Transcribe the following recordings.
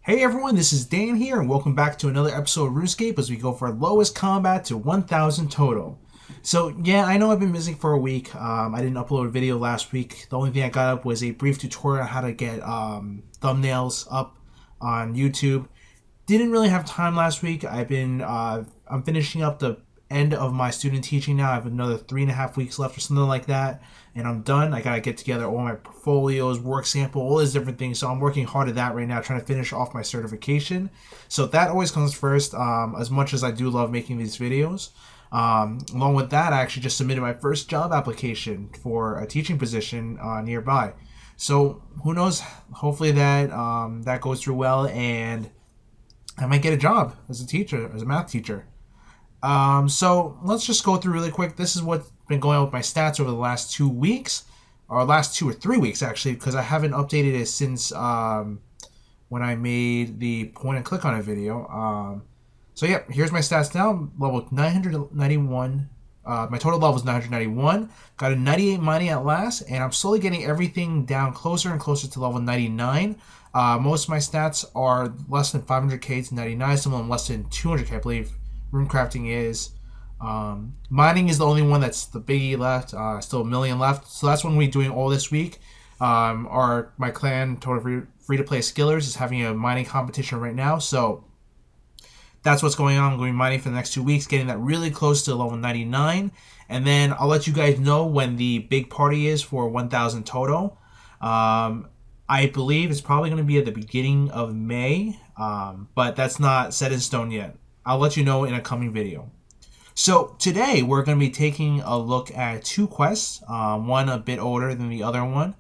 Hey everyone, this is Dan here, and welcome back to another episode of Runescape as we go for lowest combat to 1,000 total. So yeah, I know I've been missing for a week. I didn't upload a video last week. The only thing I got up was a brief tutorial on how to get thumbnails up on YouTube. Didn't really have time last week. I'm finishing up the end of my student teaching now. I have another 3.5 weeks left or something like that, and I'm done. I gotta get together all my portfolios, work sample, all these different things. So I'm working hard at that right now, trying to finish off my certification. So that always comes first. As much as I do love making these videos, along with that, I actually just submitted my first job application for a teaching position nearby. So who knows? Hopefully that goes through well, and I might get a job as a teacher, as a math teacher. So let's just go through really quick. This is what's been going on with my stats over the last 2 weeks, or last 2 or 3 weeks actually, because I haven't updated it since when I made the point and click on a video. So yeah, here's my stats now. Level 991. My total level is 991. Got a 98 mining at last, and I'm slowly getting everything down closer and closer to level 99. Most of my stats are less than 500k to 99. Some of them less than 200k, I believe. Runecrafting is. Mining is the only one that's the biggie left. Still a million left. So that's what we're doing all this week. My clan, Total Free to Play Skillers, is having a mining competition right now. So that's what's going on. I'm going to be mining for the next 2 weeks, getting that really close to level 99. And then I'll let you guys know when the big party is for 1,000 total. I believe it's probably going to be at the beginning of May, but that's not set in stone yet. I'll let you know in a coming video. So today we're going to be taking a look at 2 quests, one a bit older than the other one.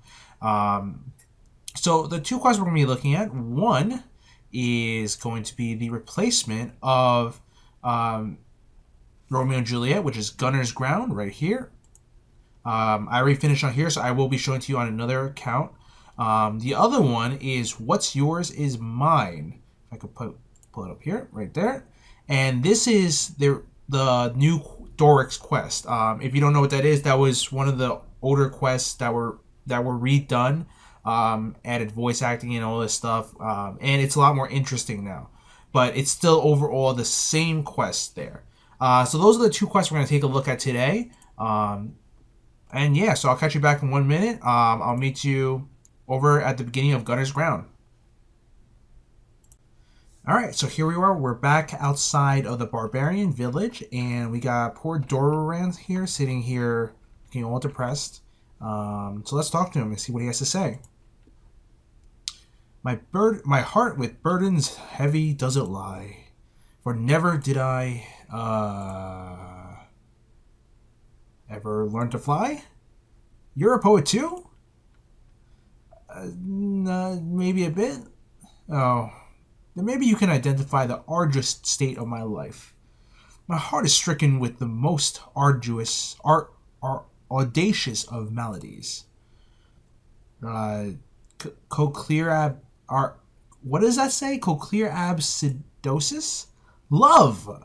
So the 2 quests we're going to be looking at, one is going to be the replacement of Romeo and Juliet, which is Gunner's Ground right here. I already finished on here, so I will be showing to you on another account. The other one is What's Yours is Mine. If I could pull it up here, right there. And this is the new Doric's quest. If you don't know what that is, that was one of the older quests that were redone, added voice acting and all this stuff, and it's a lot more interesting now. But it's still overall the same quest there. So those are the 2 quests we're going to take a look at today. And yeah, so I'll catch you back in 1 minute. I'll meet you over at the beginning of Gunner's Ground. Alright, so here we are. We're back outside of the Barbarian Village, and we got poor Doran here, sitting here looking all depressed. So let's talk to him and see what he has to say. My heart with burdens heavy does it lie, for never did I ever learn to fly. You're a poet too? Maybe a bit. Oh. Then maybe you can identify the arduous state of my life. My heart is stricken with the most audacious of maladies. What does that say? Cochlear abscidosis? Love!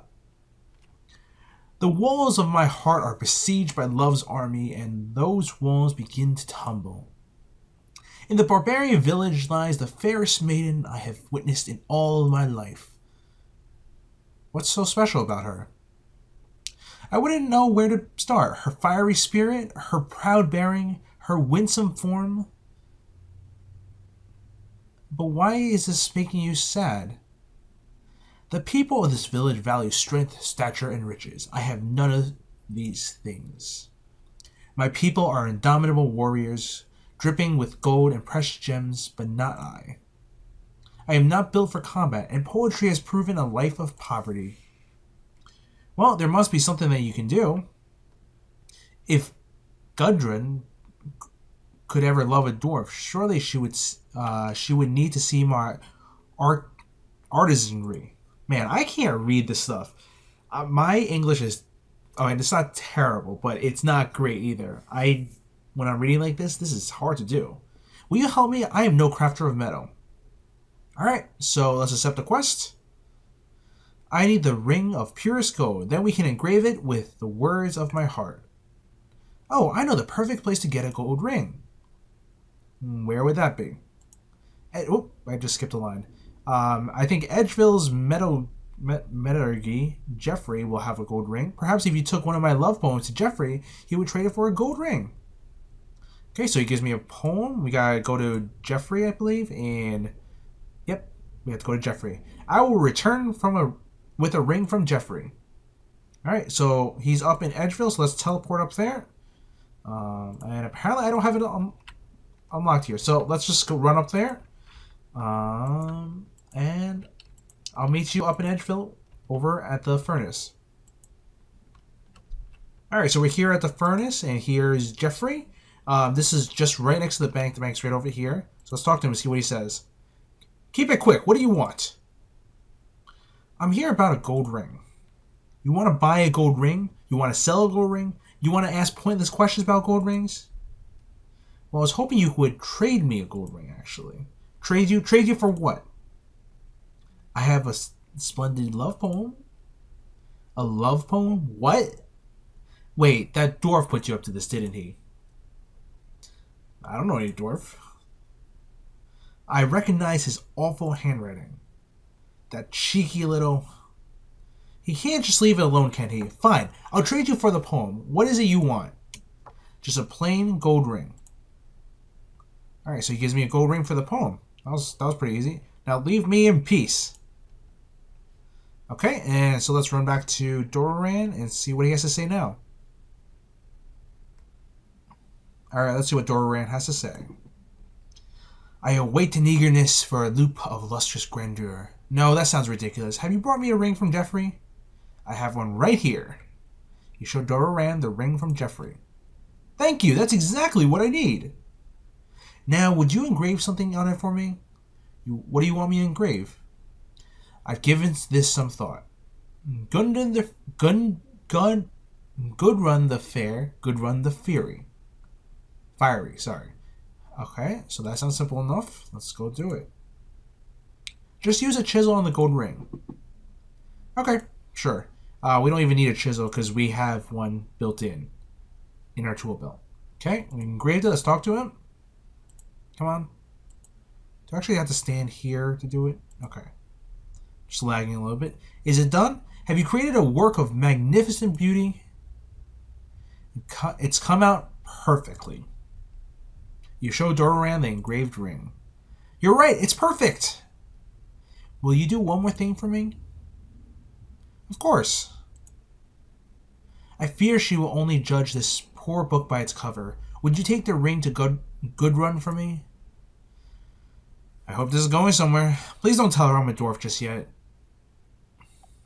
The walls of my heart are besieged by love's army, and those walls begin to tumble. In the barbarian village lies the fairest maiden I have witnessed in all my life. What's so special about her? I wouldn't know where to start. Her fiery spirit, her proud bearing, her winsome form. But why is this making you sad? The people of this village value strength, stature, and riches. I have none of these things. My people are indomitable warriors, dripping with gold and precious gems, but not I. I am not built for combat, and poetry has proven a life of poverty. Well, there must be something that you can do. If Gudrun could ever love a dwarf, surely she would need to see my artisanry. Man, I can't read this stuff. My English is, it's not terrible, but it's not great either. When I'm reading like this is hard to do. Will you help me? I am no crafter of metal. Alright, so let's accept the quest. I need the ring of purest gold. Then we can engrave it with the words of my heart. Oh, I know the perfect place to get a gold ring. Where would that be? Oh, I just skipped a line. I think Edgeville's metallurgy, Jeffrey, will have a gold ring. Perhaps if you took one of my love poems to Jeffrey, he would trade it for a gold ring. Okay, so he gives me a poem. We gotta go to Jeffrey, I believe, and yep, we have to go to Jeffrey. I will return with a ring from Jeffrey. All right, so he's up in Edgeville, so let's teleport up there. And apparently I don't have it unlocked here, so let's just go run up there. And I'll meet you up in Edgeville over at the furnace. All right, so we're here at the furnace, and here's Jeffrey. This is just right next to the bank. The bank's right over here. So let's talk to him and see what he says. Keep it quick. What do you want? I'm here about a gold ring. You want to buy a gold ring? You want to sell a gold ring? You want to ask pointless questions about gold rings? Well, I was hoping you would trade me a gold ring, actually. Trade you? Trade you for what? I have a splendid love poem. A love poem? What? Wait, that dwarf put you up to this, didn't he? I don't know any dwarf. I recognize his awful handwriting. That cheeky little... He can't just leave it alone, can he? Fine, I'll trade you for the poem. What is it you want? Just a plain gold ring. Alright, so he gives me a gold ring for the poem. That was pretty easy. Now leave me in peace. Okay, and so let's run back to Doran and see what he has to say now. Alright, let's see what Doran has to say. I await in eagerness for a loop of lustrous grandeur. No, that sounds ridiculous. Have you brought me a ring from Jeffrey? I have one right here. You show Doran the ring from Jeffrey. Thank you, that's exactly what I need. Now, would you engrave something on it for me? What do you want me to engrave? I've given this some thought. Good run the fair, good run the fury. Fiery, sorry. Okay, so that sounds simple enough. Let's go do it. Just use a chisel on the gold ring. Okay, sure. We don't even need a chisel because we have one built in our tool belt. Okay, we engraved it. Let's talk to him. Come on. Do I actually have to stand here to do it? Okay. Just lagging a little bit. Is it done? Have you created a work of magnificent beauty? It's come out perfectly. You show Doran the engraved ring. You're right, it's perfect. Will you do one more thing for me? Of course. I fear she will only judge this poor book by its cover. Would you take the ring to good run for me? I hope this is going somewhere. Please don't tell her I'm a dwarf just yet.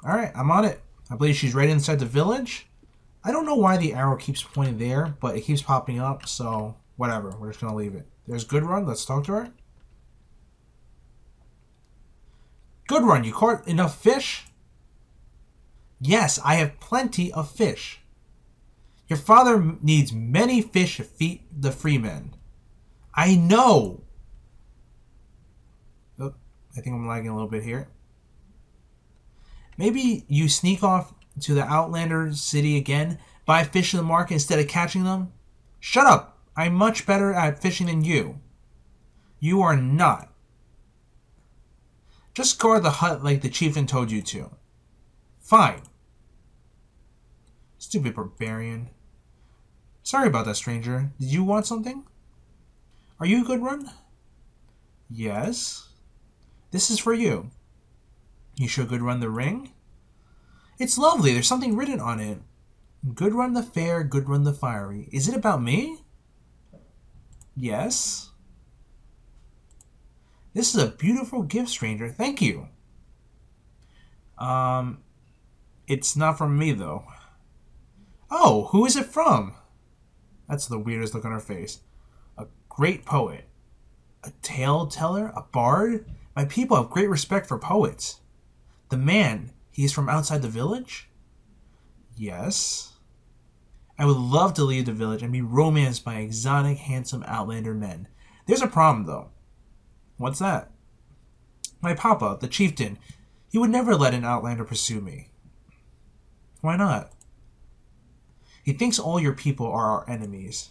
Alright, I'm on it. I believe she's right inside the village. I don't know why the arrow keeps pointing there, but it keeps popping up, so whatever. We're just going to leave it. There's Good Run. Let's talk to her. Good Run, you caught enough fish? Yes, I have plenty of fish. Your father needs many fish to feed the freemen. I know. Oh, I think I'm lagging a little bit here. Maybe you sneak off to the Outlander city again, buy fish in the market instead of catching them? Shut up! I'm much better at fishing than you. You are not. Just guard the hut like the chieftain told you to. Fine. Stupid barbarian. Sorry about that, stranger. Did you want something? Are you a Good Run? Yes. This is for you. You show Good Run the ring? It's lovely. There's something written on it. Good Run the fair, good run the fiery. Is it about me? Yes. This is a beautiful gift, stranger. Thank you. It's not from me, though. Oh, who is it from? That's the weirdest look on her face. A great poet. A tale teller? A bard? My people have great respect for poets. The man, he is from outside the village? Yes. I would love to leave the village and be romanced by exotic, handsome Outlander men. There's a problem, though. What's that? My papa, the chieftain, he would never let an Outlander pursue me. Why not? He thinks all your people are our enemies.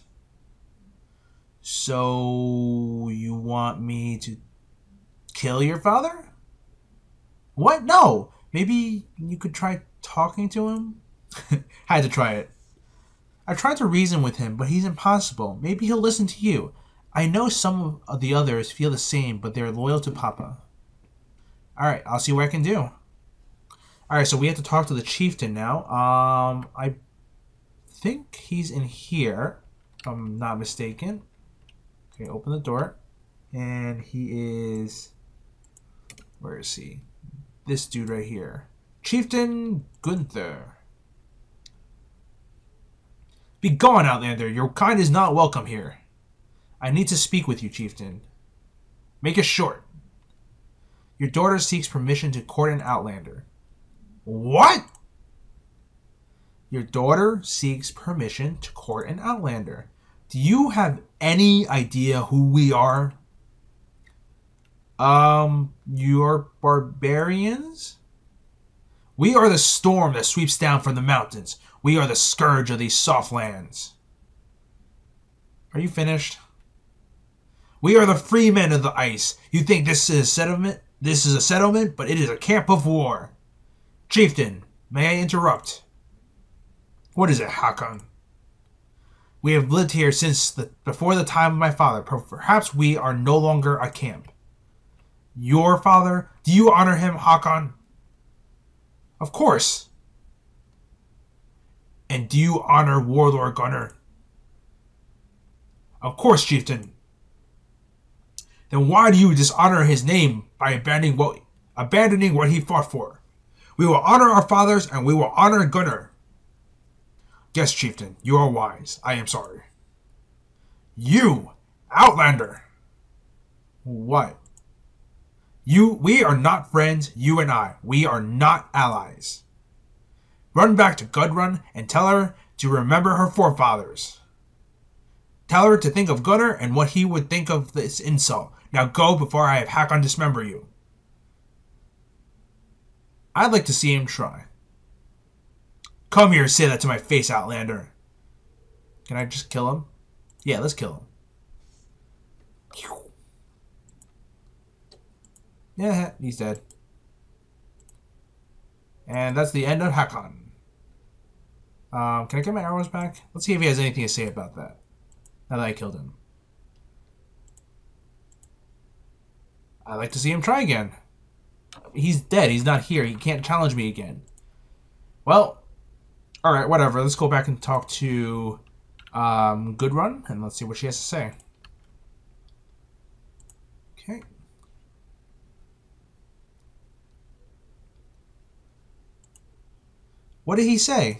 So, you want me to kill your father? What? No! Maybe you could try talking to him? Had to try it. I tried to reason with him, but he's impossible. Maybe he'll listen to you. I know some of the others feel the same, but they're loyal to Papa. Alright, I'll see what I can do. Alright, so we have to talk to the chieftain now. I think he's in here, if I'm not mistaken. Okay, open the door. And he is... Where is he? This dude right here. Chieftain Gunther. Be gone, Outlander. Your kind is not welcome here. I need to speak with you, Chieftain. Make it short. Your daughter seeks permission to court an Outlander. What? Your daughter seeks permission to court an Outlander. Do you have any idea who we are? You're barbarians? We are the storm that sweeps down from the mountains. We are the scourge of these soft lands. Are you finished? We are the free men of the ice. You think this is a settlement? This is a settlement, but it is a camp of war. Chieftain, may I interrupt? What is it, Hakon? We have lived here since before the time of my father. Perhaps we are no longer a camp. Your father? Do you honor him, Hakon? Of course. And do you honor Warlord Gunnar? Of course, Chieftain. Then why do you dishonor his name by abandoning what he fought for? We will honor our fathers and we will honor Gunnar. Yes, Chieftain, you are wise. I am sorry. You, Outlander. What? We are not friends, you and I. We are not allies. Run back to Gudrun and tell her to remember her forefathers. Tell her to think of Gunnar and what he would think of this insult. Now go before I have Hakon dismember you. I'd like to see him try. Come here and say that to my face, Outlander. Can I just kill him? Yeah, let's kill him. Yeah, he's dead. And that's the end of Hakon. Can I get my arrows back? Let's see if he has anything to say about that. Now that I killed him. I'd like to see him try again. He's dead. He's not here. He can't challenge me again. Well, alright, whatever. Let's go back and talk to Gudrun, and let's see what she has to say. Okay. What did he say?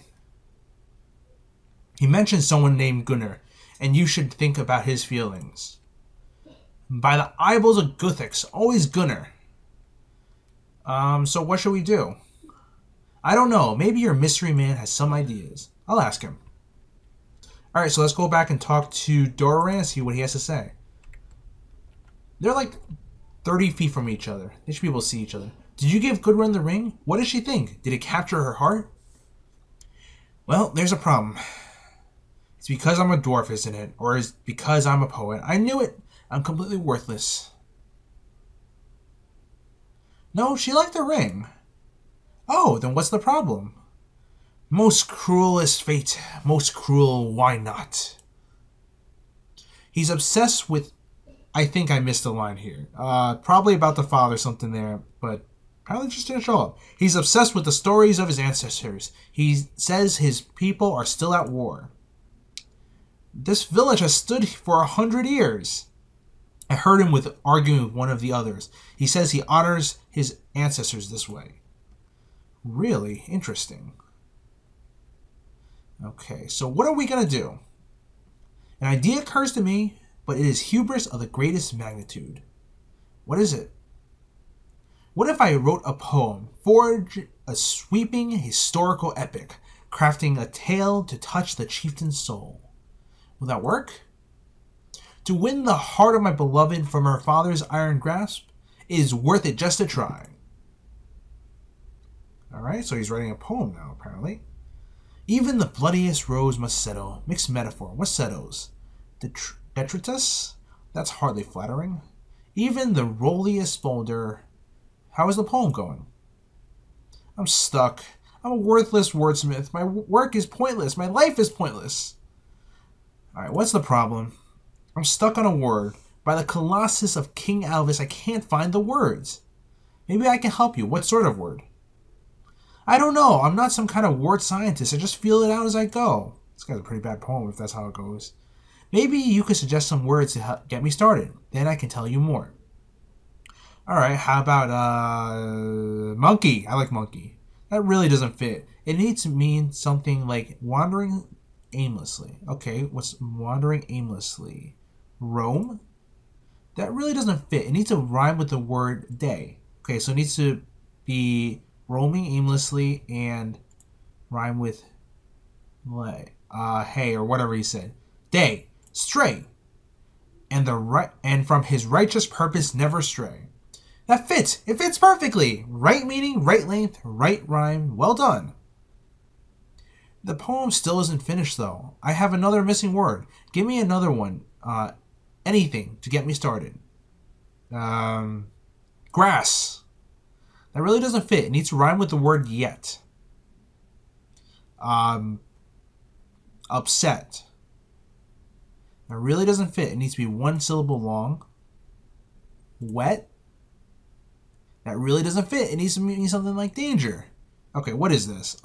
He mentioned someone named Gunnar, and you should think about his feelings. By the eyeballs of Guthix, always Gunnar. So what should we do? I don't know. Maybe your mystery man has some ideas. I'll ask him. Alright, so let's go back and talk to Doran and see what he has to say. They're like 30 feet from each other. They should be able to see each other. Did you give Gudrun the ring? What does she think? Did it capture her heart? Well, there's a problem. It's because I'm a dwarf, isn't it? Or is it because I'm a poet? I knew it. I'm completely worthless. No, she liked the ring. Oh, then what's the problem? Most cruelest fate. Most cruel, why not? He's obsessed with... I think I missed a line here. Probably about the father, something there, but probably just didn't show up. He's obsessed with the stories of his ancestors. He says his people are still at war. This village has stood for 100 years. I heard him arguing with one of the others. He says he honors his ancestors this way. Really interesting. Okay, so what are we going to do? An idea occurs to me, but it is hubris of the greatest magnitude. What is it? What if I wrote a poem, forged a sweeping historical epic, crafting a tale to touch the chieftain's soul? Will that work? To win the heart of my beloved from her father's iron grasp is worth it just to try. Alright, so he's writing a poem now, apparently. Even the bloodiest rose must settle. Mixed metaphor. What settles? Detritus? That's hardly flattering. Even the rolliest boulder. How is the poem going? I'm stuck. I'm a worthless wordsmith. My work is pointless. My life is pointless. Alright, what's the problem? I'm stuck on a word. By the Colossus of King Alvis, I can't find the words. Maybe I can help you. What sort of word? I don't know. I'm not some kind of word scientist. I just feel it out as I go. This guy's a pretty bad poem if that's how it goes. Maybe you could suggest some words to help get me started. Then I can tell you more. Alright, how about, monkey? I like monkey. That really doesn't fit. It needs to mean something like wandering aimlessly. Okay, what's wandering aimlessly? Roam? That really doesn't fit. It needs to rhyme with the word day. Okay, so it needs to be roaming aimlessly and rhyme with hey, or whatever he said. Day, stray, and from his righteous purpose never stray. That fits. It fits perfectly. Right meaning, right length, right rhyme. Well done. The poem still isn't finished though. I have another missing word. Give me another one. Anything to get me started. Grass. That really doesn't fit. It needs to rhyme with the word yet. Upset. That really doesn't fit. It needs to be one syllable long. Wet. That really doesn't fit. It needs to mean something like danger. Okay, what is this?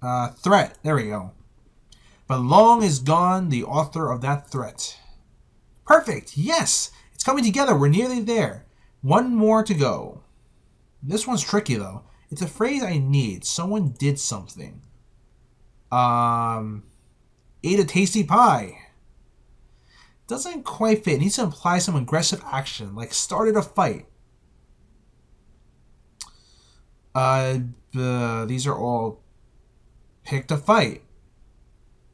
Threat. There we go. But long is gone the author of that threat. Perfect. Yes. It's coming together. We're nearly there. One more to go. This one's tricky, though. It's a phrase I need. Someone did something. Ate a tasty pie. Doesn't quite fit. It needs to imply some aggressive action, like started a fight. These are all picked a fight.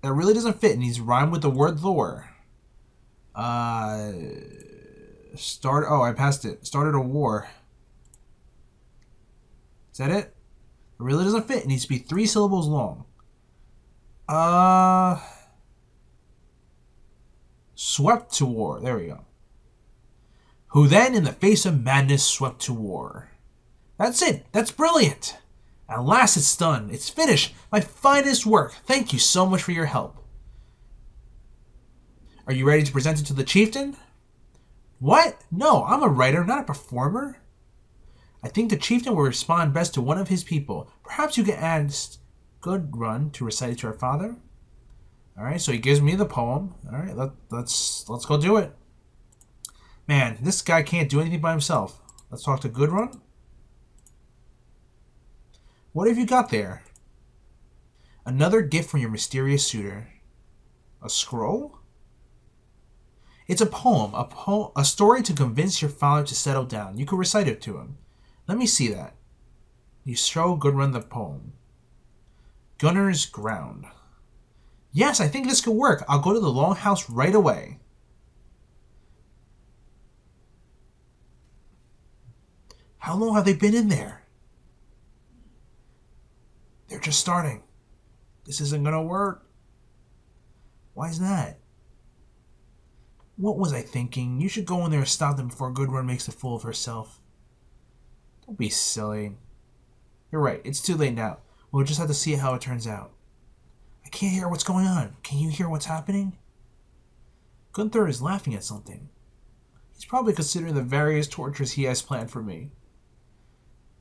That really doesn't fit. It needs to rhyme with the word lore. I passed it. Started a war. Is that it? It really doesn't fit. It needs to be 3 syllables long. Swept to war. There we go. Who then in the face of madness swept to war. That's it. That's brilliant. At last it's done. It's finished. My finest work. Thank you so much for your help. Are you ready to present it to the chieftain? What? No, I'm a writer, not a performer. I think the chieftain will respond best to one of his people. Perhaps you can ask Goodrun to recite it to our father. Alright, so he gives me the poem. Alright, let's go do it. Man, this guy can't do anything by himself. Let's talk to Goodrun. What have you got there? Another gift from your mysterious suitor. A scroll? It's a poem, a story to convince your father to settle down. You can recite it to him. Let me see that. You show Goodrun the poem. Gunnar's Ground. Yes, I think this could work. I'll go to the longhouse right away. How long have they been in there? They're just starting. This isn't gonna work. Why is that? What was I thinking? You should go in there and stop them before Goodrun makes a fool of herself. Don't be silly. You're right, it's too late now. We'll just have to see how it turns out. I can't hear what's going on. Can you hear what's happening? Gunther is laughing at something. He's probably considering the various tortures he has planned for me.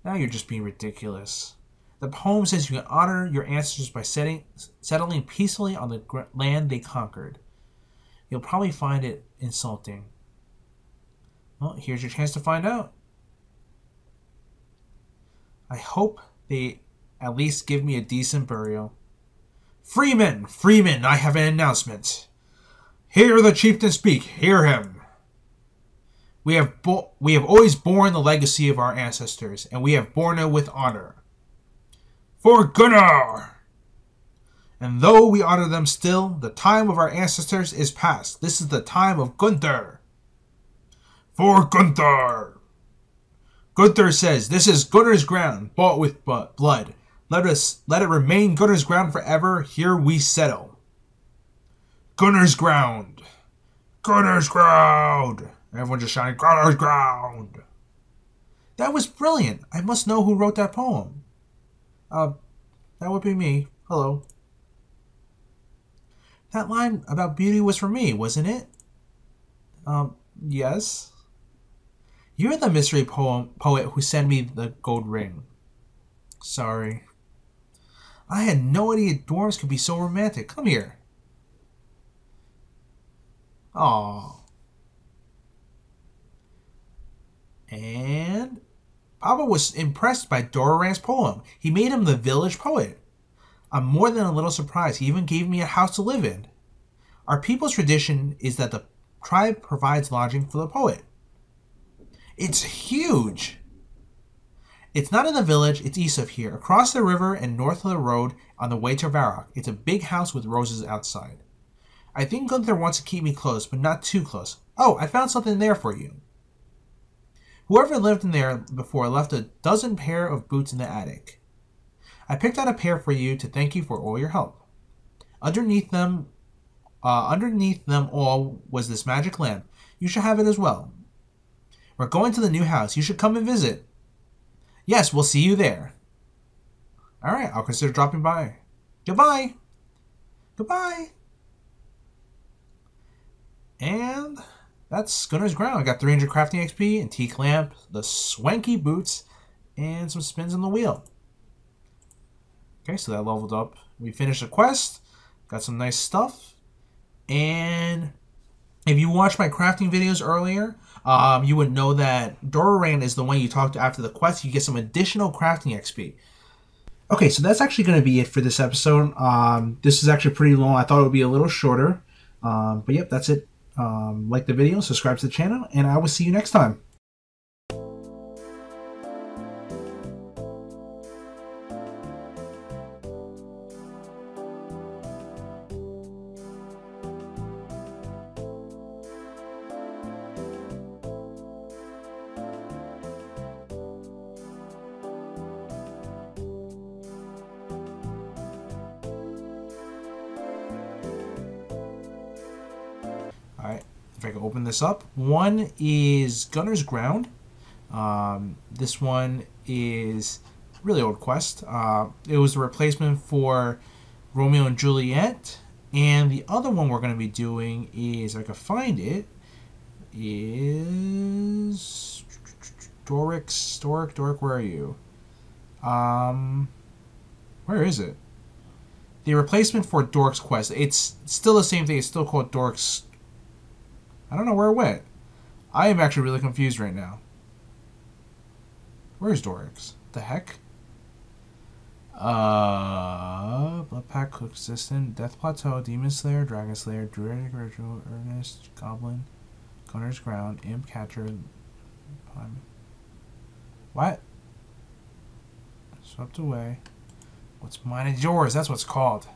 Now you're just being ridiculous. The poem says you can honor your ancestors by settling peacefully on the land they conquered. You'll probably find it insulting. Well, here's your chance to find out. I hope they at least give me a decent burial. Freemen! Freemen, I have an announcement. Hear the chieftain speak. Hear him. We have always borne the legacy of our ancestors, and we have borne it with honor. For Gunnar! And though we honor them still, the time of our ancestors is past. This is the time of Gunther. For Gunther! Gunther says, this is Gunnar's ground, bought with blood. Let it remain Gunnar's ground forever. Here we settle. Gunnar's ground. Gunnar's ground. Everyone just shouting, Gunnar's ground. That was brilliant. I must know who wrote that poem. Uh, that would be me. Hello. That line about beauty was for me, wasn't it? Yes. You're the mystery poet who sent me the gold ring. Sorry. I had no idea dwarves could be so romantic. Come here. Aww. And Papa was impressed by Doran's poem. He made him the village poet. I'm more than a little surprised. He even gave me a house to live in. Our people's tradition is that the tribe provides lodging for the poet. It's huge. It's not in the village, it's east of here, across the river and north of the road on the way to Varrock. It's a big house with roses outside. I think Gunther wants to keep me close, but not too close. Oh, I found something there for you. Whoever lived in there before left a dozen pair of boots in the attic. I picked out a pair for you to thank you for all your help. Underneath them all was this magic lamp. You should have it as well. We're going to the new house. You should come and visit. Yes, we'll see you there. Alright, I'll consider dropping by. Goodbye. Goodbye. And that's Gunner's Ground. I got 300 crafting XP, antique lamp, the swanky boots, and some spins on the wheel. Okay, so that leveled up. We finished the quest. Got some nice stuff. And if you watched my crafting videos earlier, you would know that Doran is the one you talk to after the quest. You get some additional crafting XP. Okay, so that's actually going to be it for this episode. This is actually pretty long. I thought it would be a little shorter. But yep, that's it. Like the video, subscribe to the channel, and I will see you next time. Alright, if I can open this up. One is Gunner's Ground. This one is really old quest. It was a replacement for Romeo and Juliet. And the other one we're going to be doing is, if I can find it, is Doric, where are you? Where is it? The replacement for Doric's Quest. It's still the same thing. It's still called Doric's. I don't know where it went. I am actually really confused right now. Where's Doric's? The heck? Blood Pack, Cook Assistant, Death Plateau, Demon Slayer, Dragon Slayer, Druidic Ritual, Earnest, Goblin, Gunner's Ground, Imp Catcher. What? Swept away. What's mine is yours. That's what's called.